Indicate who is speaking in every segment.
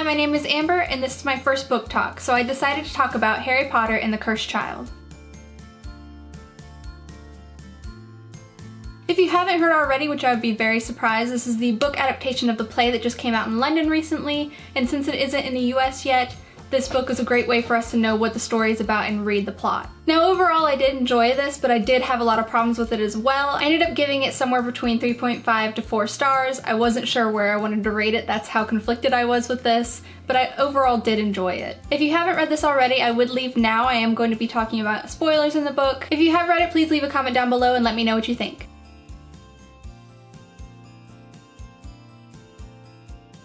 Speaker 1: my name is Amber and this is my first book talk, so I decided to talk about Harry Potter and the Cursed Child. If you haven't heard already, which I would be very surprised, this is the book adaptation of the play that just came out in London recently, and since it isn't in the US yet, this book is a great way for us to know what the story is about and read the plot. Now overall I did enjoy this, but I did have a lot of problems with it as well. I ended up giving it somewhere between 3.5 to 4 stars. I wasn't sure where I wanted to rate it, that's how conflicted I was with this, but I overall did enjoy it. If you haven't read this already, I would leave now. I am going to be talking about spoilers in the book. If you have read it, please leave a comment down below and let me know what you think.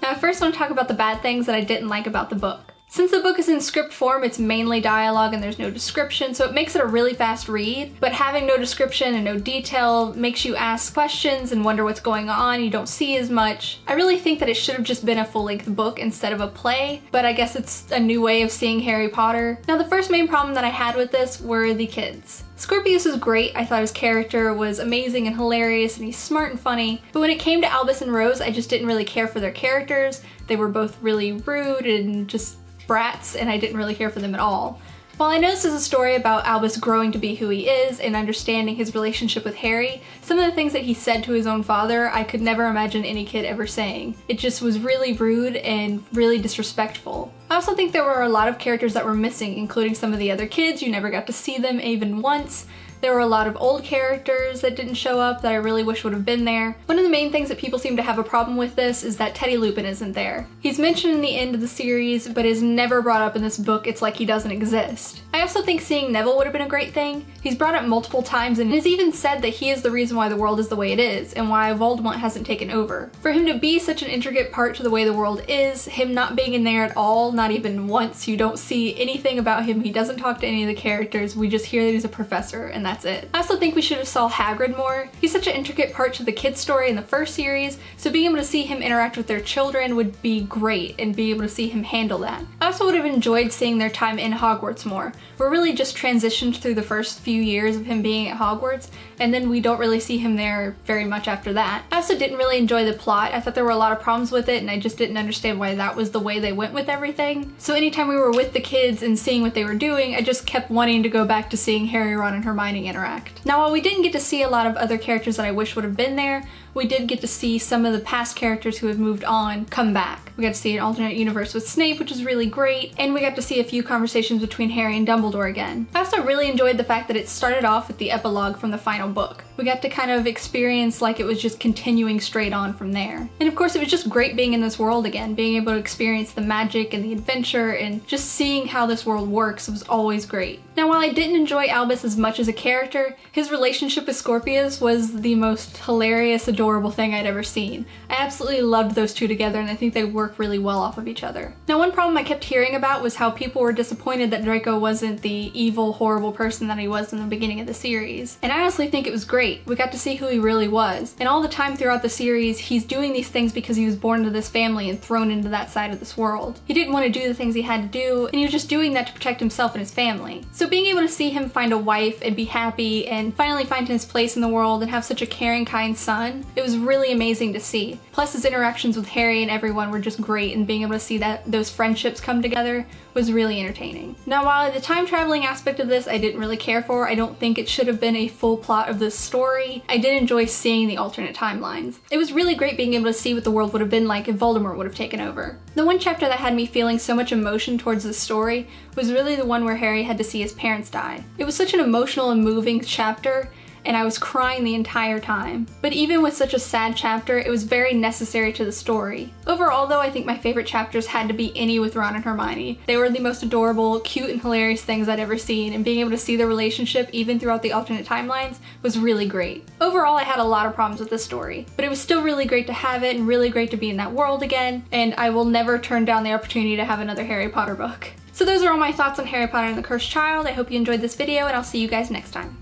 Speaker 1: Now I first want to talk about the bad things that I didn't like about the book. Since the book is in script form, it's mainly dialogue and there's no description, so it makes it a really fast read, but having no description and no detail makes you ask questions and wonder what's going on, you don't see as much. I really think that it should have just been a full-length book instead of a play, but I guess it's a new way of seeing Harry Potter. Now the first main problem that I had with this were the kids. Scorpius was great, I thought his character was amazing and hilarious and he's smart and funny, but when it came to Albus and Rose, I just didn't really care for their characters. They were both really rude and just brats, and I didn't really care for them at all. While I know this is a story about Albus growing to be who he is and understanding his relationship with Harry, some of the things that he said to his own father I could never imagine any kid ever saying. It just was really rude and really disrespectful. I also think there were a lot of characters that were missing, including some of the other kids. You never got to see them even once. There were a lot of old characters that didn't show up that I really wish would have been there. One of the main things that people seem to have a problem with this is that Teddy Lupin isn't there. He's mentioned in the end of the series, but is never brought up in this book. It's like he doesn't exist. I also think seeing Neville would have been a great thing. He's brought up multiple times and has even said that he is the reason why the world is the way it is and why Voldemort hasn't taken over. For him to be such an intricate part to the way the world is, him not being in there at all, not even once, you don't see anything about him, he doesn't talk to any of the characters, we just hear that he's a professor and that's it. I also think we should have saw Hagrid more. He's such an intricate part to the kids' story in the first series, so being able to see him interact with their children would be great and be able to see him handle that. I also would have enjoyed seeing their time in Hogwarts more. We're really just transitioned through the first few years of him being at Hogwarts, and then we don't really see him there very much after that. I also didn't really enjoy the plot. I thought there were a lot of problems with it and I just didn't understand why that was the way they went with everything. So anytime we were with the kids and seeing what they were doing, I just kept wanting to go back to seeing Harry, Ron, and Hermione interact. Now while we didn't get to see a lot of other characters that I wish would have been there, we did get to see some of the past characters who have moved on come back. We got to see an alternate universe with Snape, which was really great, and we got to see a few conversations between Harry and Dumbledore again. I also really enjoyed the fact that it started off with the epilogue from the final book. We got to kind of experience like it was just continuing straight on from there. And of course it was just great being in this world again, being able to experience the magic and the adventure and just seeing how this world works was always great. Now while I didn't enjoy Albus as much as a character, his relationship with Scorpius was the most hilarious, adorable thing I'd ever seen. I absolutely loved those two together and I think they work really well off of each other. Now one problem I kept hearing about was how people were disappointed that Draco wasn't the evil, horrible person that he was in the beginning of the series. And I honestly think it was great. We got to see who he really was. And all the time throughout the series, he's doing these things because he was born into this family and thrown into that side of this world. He didn't want to do the things he had to do, and he was just doing that to protect himself and his family. So being able to see him find a wife and be happy and finally find his place in the world and have such a caring, kind son, it was really amazing to see. Plus his interactions with Harry and everyone were just great, and being able to see that those friendships come together was really entertaining. Now while the time traveling aspect of this I didn't really care for, I don't think it should have been a full plot of this story, I did enjoy seeing the alternate timelines. It was really great being able to see what the world would have been like if Voldemort would have taken over. The one chapter that had me feeling so much emotion towards this story was really the one where Harry had to see his parents die. It was such an emotional and moving chapter, and I was crying the entire time. But even with such a sad chapter, it was very necessary to the story. Overall though, I think my favorite chapters had to be any with Ron and Hermione. They were the most adorable, cute, and hilarious things I'd ever seen, and being able to see their relationship even throughout the alternate timelines was really great. Overall, I had a lot of problems with this story, but it was still really great to have it and really great to be in that world again, and I will never turn down the opportunity to have another Harry Potter book. So those are all my thoughts on Harry Potter and the Cursed Child. I hope you enjoyed this video, and I'll see you guys next time.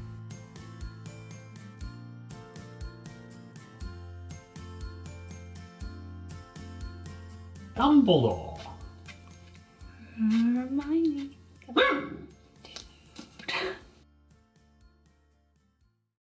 Speaker 2: Dumbledore.
Speaker 1: Hermione.